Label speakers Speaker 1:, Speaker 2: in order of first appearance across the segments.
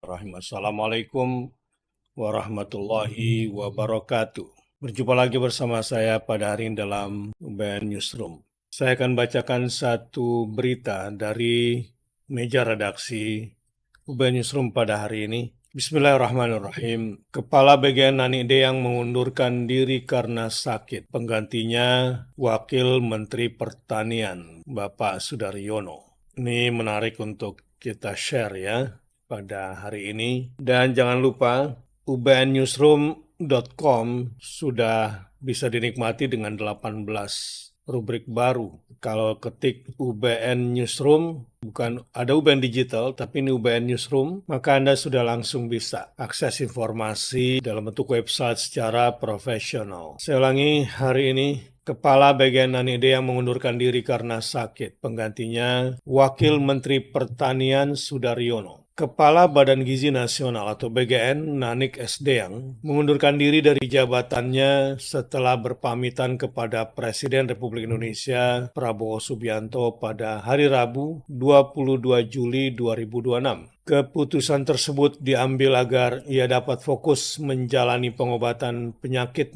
Speaker 1: Assalamualaikum warahmatullahi wabarakatuh. Berjumpa lagi bersama saya pada hari ini dalam UBN Newsroom. Saya akan bacakan satu berita dari meja redaksi UBN Newsroom pada hari ini. Bismillahirrahmanirrahim. Kepala BGN Nani Deyang mengundurkan diri karena sakit. Penggantinya Wakil Menteri Pertanian, Bapak Sudaryono. Ini menarik untuk kita share ya pada hari ini. Dan jangan lupa ubnnewsroom.com sudah bisa dinikmati dengan 18 rubrik baru. Kalau ketik UBN Newsroom, bukan ada UBN Digital, tapi ini UBN Newsroom, maka Anda sudah langsung bisa akses informasi dalam bentuk website secara profesional. Saya ulangi, hari ini Kepala BGN Nani Deyang mengundurkan diri karena sakit. Penggantinya Wakil Menteri Pertanian Sudaryono. Kepala Badan Gizi Nasional atau BGN Nanik S. Deyang mengundurkan diri dari jabatannya setelah berpamitan kepada Presiden Republik Indonesia Prabowo Subianto pada hari Rabu 22 Juli 2026. Keputusan tersebut diambil agar ia dapat fokus menjalani pengobatan penyakit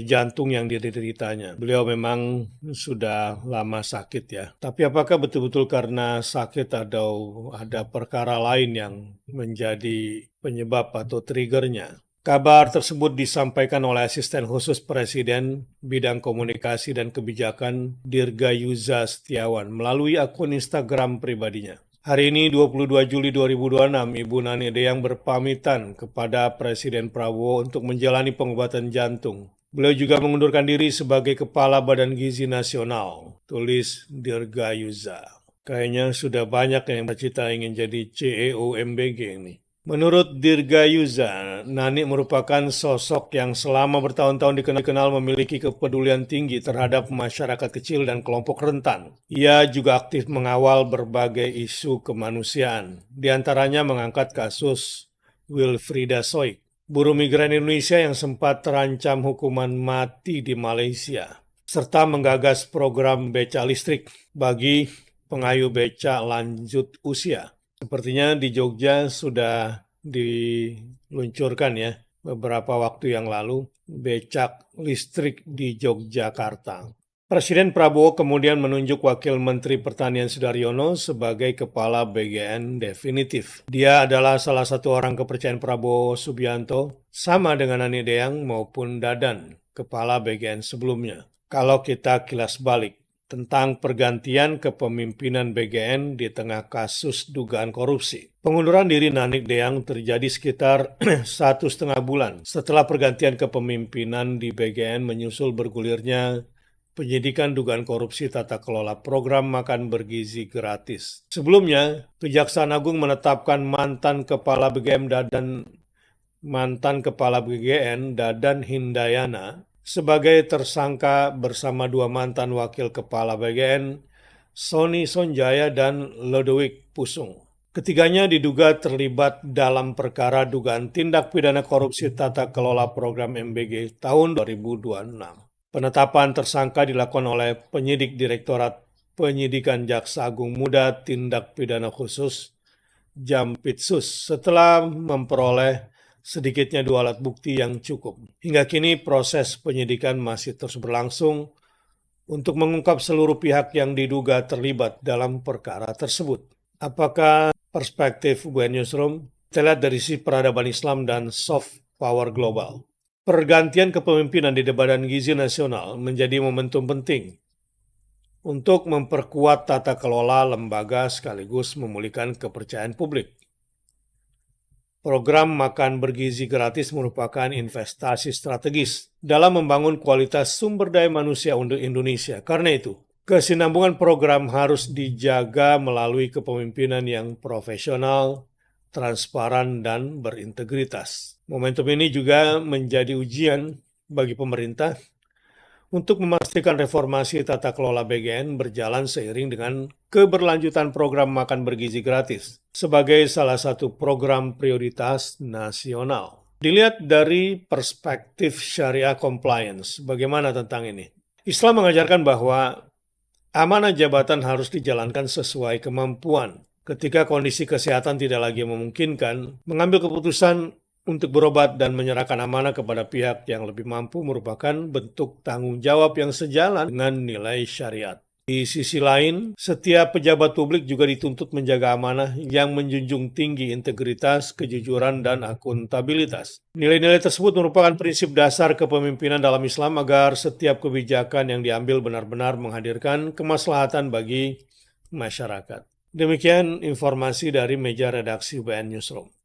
Speaker 1: jantung yang dideritanya. Beliau memang sudah lama sakit ya. Tapi apakah betul-betul karena sakit atau ada perkara lain yang menjadi penyebab atau triggernya? Kabar tersebut disampaikan oleh Asisten Khusus Presiden Bidang Komunikasi dan Kebijakan Dirgayuza Setiawan melalui akun Instagram pribadinya. Hari ini 22 Juli 2026, Ibu Nani Deyang berpamitan kepada Presiden Prabowo untuk menjalani pengobatan jantung. Beliau juga mengundurkan diri sebagai Kepala Badan Gizi Nasional, tulis Dirgayuza. Kayaknya sudah banyak yang bercita ingin jadi CEO MBG ini. Menurut Dirgayuza, Nani merupakan sosok yang selama bertahun-tahun dikenal memiliki kepedulian tinggi terhadap masyarakat kecil dan kelompok rentan. Ia juga aktif mengawal berbagai isu kemanusiaan, di antaranya mengangkat kasus Wilfrieda Soik, buruh migran Indonesia yang sempat terancam hukuman mati di Malaysia, serta menggagas program beca listrik bagi pengayuh beca lanjut usia. Sepertinya di Jogja sudah diluncurkan ya beberapa waktu yang lalu becak listrik di Yogyakarta. Presiden Prabowo kemudian menunjuk Wakil Menteri Pertanian Sudaryono sebagai Kepala BGN definitif. Dia adalah salah satu orang kepercayaan Prabowo Subianto, sama dengan Nani Deyang maupun Dadan, Kepala BGN sebelumnya. Kalau kita kilas balik tentang pergantian kepemimpinan BGN di tengah kasus dugaan korupsi. Pengunduran diri Nani Deyang terjadi sekitar 1,5 bulan setelah pergantian kepemimpinan di BGN menyusul bergulirnya penyidikan dugaan korupsi tata kelola program makan bergizi gratis. Sebelumnya, Kejaksaan Agung menetapkan mantan Kepala BGN Dadan Hindayana sebagai tersangka bersama dua mantan wakil kepala BGN, Sony Sonjaya dan Lodewijk Pusung. Ketiganya diduga terlibat dalam perkara dugaan tindak pidana korupsi tata kelola program MBG tahun 2026. Penetapan tersangka dilakukan oleh penyidik Direktorat Penyidikan Jaksa Agung Muda Tindak Pidana Khusus Jampitsus setelah memperoleh sedikitnya 2 alat bukti yang cukup. Hingga kini proses penyidikan masih terus berlangsung untuk mengungkap seluruh pihak yang diduga terlibat dalam perkara tersebut. Apakah perspektif UBN Newsroom? Kita lihat dari sisi peradaban Islam dan soft power global. Pergantian kepemimpinan di Badan Gizi Nasional menjadi momentum penting untuk memperkuat tata kelola lembaga sekaligus memulihkan kepercayaan publik. Program makan bergizi gratis merupakan investasi strategis dalam membangun kualitas sumber daya manusia untuk Indonesia. Karena itu, kesinambungan program harus dijaga melalui kepemimpinan yang profesional, transparan, dan berintegritas. Momentum ini juga menjadi ujian bagi pemerintah untuk memastikan reformasi tata kelola BGN berjalan seiring dengan keberlanjutan program makan bergizi gratis sebagai salah satu program prioritas nasional. Dilihat dari perspektif syariah compliance, bagaimana tentang ini? Islam mengajarkan bahwa amanah jabatan harus dijalankan sesuai kemampuan. ketika kondisi kesehatan tidak lagi memungkinkan, mengambil keputusan untuk berobat dan menyerahkan amanah kepada pihak yang lebih mampu merupakan bentuk tanggung jawab yang sejalan dengan nilai syariat. Di sisi lain, setiap pejabat publik juga dituntut menjaga amanah yang menjunjung tinggi integritas, kejujuran, dan akuntabilitas. Nilai-nilai tersebut merupakan prinsip dasar kepemimpinan dalam Islam agar setiap kebijakan yang diambil benar-benar menghadirkan kemaslahatan bagi masyarakat. Demikian informasi dari meja redaksi UBN Newsroom.